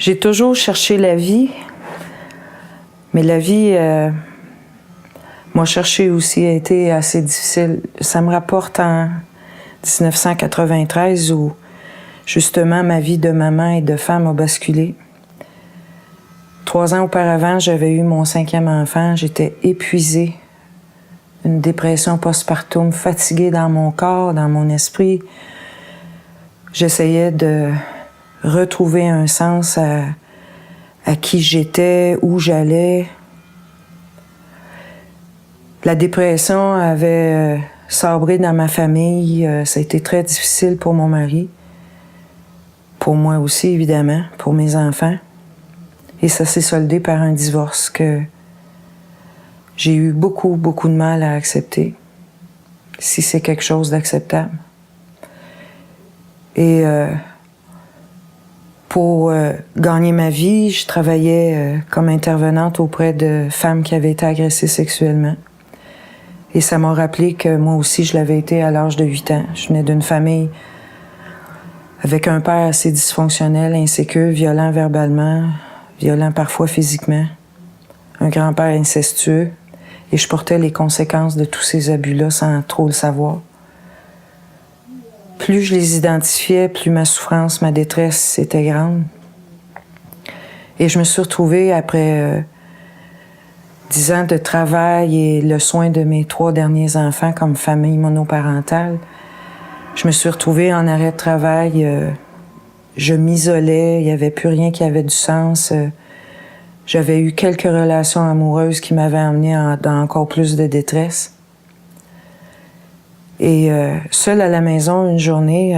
J'ai toujours cherché la vie, mais la vie m'a cherché aussi, a été assez difficile. Ça me rapporte en 1993 où, justement, ma vie de maman et de femme a basculé. 3 ans auparavant, j'avais eu mon 5e enfant. J'étais épuisée, une dépression postpartum, fatiguée dans mon corps, dans mon esprit. J'essayais de retrouver un sens à qui j'étais, où j'allais. La dépression avait sabré dans ma famille. Ça a été très difficile pour mon mari. Pour moi aussi, évidemment, pour mes enfants. Et ça s'est soldé par un divorce que j'ai eu beaucoup, beaucoup de mal à accepter, si c'est quelque chose d'acceptable. Et pour gagner ma vie, je travaillais comme intervenante auprès de femmes qui avaient été agressées sexuellement. Et ça m'a rappelé que moi aussi, je l'avais été à l'âge de 8 ans. Je venais d'une famille avec un père assez dysfonctionnel, insécure, violent verbalement, violent parfois physiquement, un grand-père incestueux, et je portais les conséquences de tous ces abus-là sans trop le savoir. Plus je les identifiais, plus ma souffrance, ma détresse était grande. Et je me suis retrouvée après 10 ans de travail et le soin de mes 3 derniers enfants comme famille monoparentale. Je me suis retrouvée en arrêt de travail. Je m'isolais, il n'y avait plus rien qui avait du sens. J'avais eu quelques relations amoureuses qui m'avaient emmenée dans encore plus de détresse. Et seule à la maison, une journée,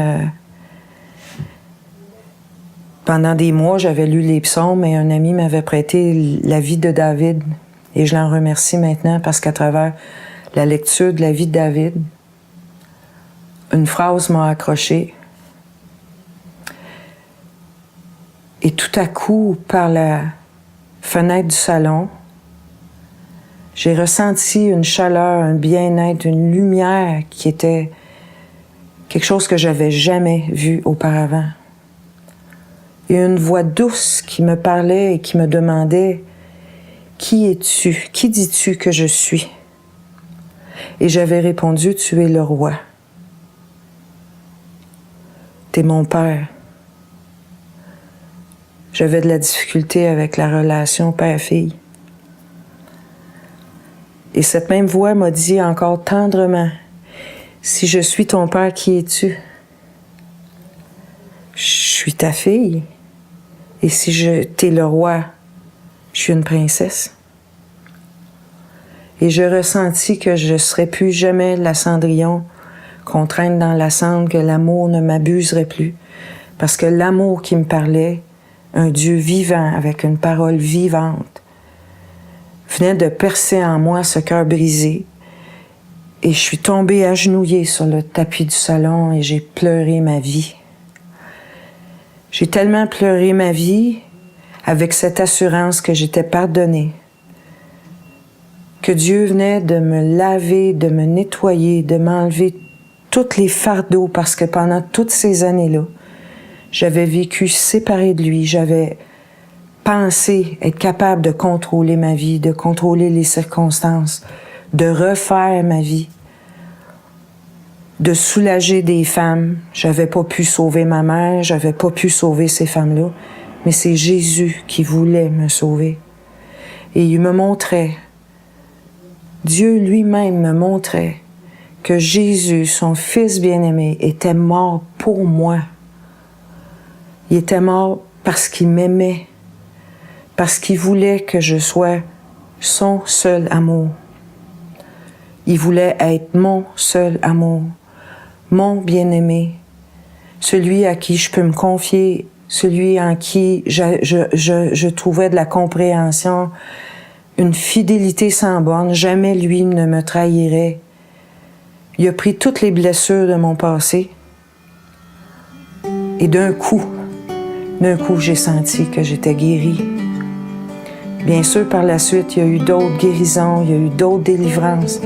pendant des mois, j'avais lu les psaumes et un ami m'avait prêté la vie de David. Et je l'en remercie maintenant parce qu'à travers la lecture de la vie de David, une phrase m'a accrochée. Et tout à coup, par la fenêtre du salon, j'ai ressenti une chaleur, un bien-être, une lumière qui était quelque chose que j'avais jamais vu auparavant. Et une voix douce qui me parlait et qui me demandait « Qui es-tu? Qui dis-tu que je suis? » Et j'avais répondu « Tu es le roi. T'es mon père. » J'avais de la difficulté avec la relation père-fille. Et cette même voix m'a dit encore tendrement, « Si je suis ton père, qui es-tu? Je suis ta fille. Et si t'es le roi, je suis une princesse. » Et je ressentis que je ne serais plus jamais la Cendrillon qu'on traîne dans la cendre, que l'amour ne m'abuserait plus. Parce que l'amour qui me parlait, un Dieu vivant avec une parole vivante, venait de percer en moi ce cœur brisé. Et je suis tombée agenouillée sur le tapis du salon et j'ai pleuré ma vie. J'ai tellement pleuré ma vie avec cette assurance que j'étais pardonnée, que Dieu venait de me laver, de me nettoyer, de m'enlever tous les fardeaux parce que pendant toutes ces années-là, j'avais vécu séparée de lui, j'avais pensé être capable de contrôler ma vie, de contrôler les circonstances, de refaire ma vie, de soulager des femmes. J'avais pas pu sauver ma mère, j'avais pas pu sauver ces femmes-là, mais c'est Jésus qui voulait me sauver. Et il me montrait, Dieu lui-même me montrait que Jésus, son Fils bien-aimé, était mort pour moi. Il était mort parce qu'il m'aimait, parce qu'il voulait que je sois son seul amour. Il voulait être mon seul amour, mon bien-aimé, celui à qui je peux me confier, celui en qui je trouvais de la compréhension, une fidélité sans borne. Jamais lui ne me trahirait. Il a pris toutes les blessures de mon passé et d'un coup, j'ai senti que j'étais guérie. Bien sûr, par la suite, il y a eu d'autres guérisons, il y a eu d'autres délivrances.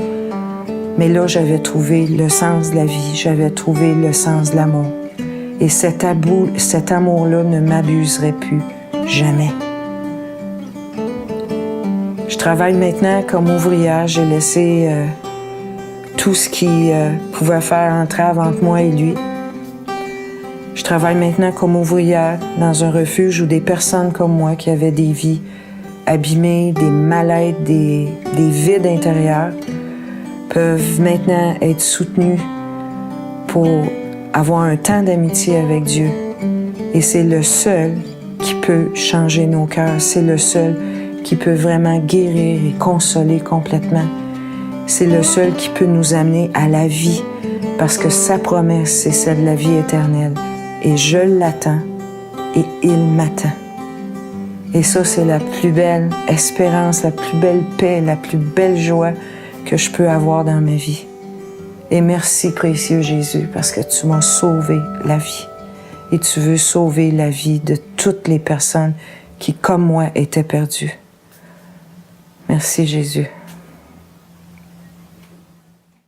Mais là, j'avais trouvé le sens de la vie, j'avais trouvé le sens de l'amour. Et cet amour-là ne m'abuserait plus jamais. Je travaille maintenant comme ouvrière. J'ai laissé tout ce qui pouvait faire entrave entre moi et lui. Je travaille maintenant comme ouvrière dans un refuge où des personnes comme moi qui avaient des vies abîmées, des mal-être, des vides intérieurs, peuvent maintenant être soutenues pour avoir un temps d'amitié avec Dieu. Et c'est le seul qui peut changer nos cœurs. C'est le seul qui peut vraiment guérir et consoler complètement. C'est le seul qui peut nous amener à la vie, parce que sa promesse, c'est celle de la vie éternelle. Et je l'attends, et il m'attend. Et ça, c'est la plus belle espérance, la plus belle paix, la plus belle joie que je peux avoir dans ma vie. Et merci, précieux Jésus, parce que tu m'as sauvé la vie. Et tu veux sauver la vie de toutes les personnes qui, comme moi, étaient perdues. Merci, Jésus.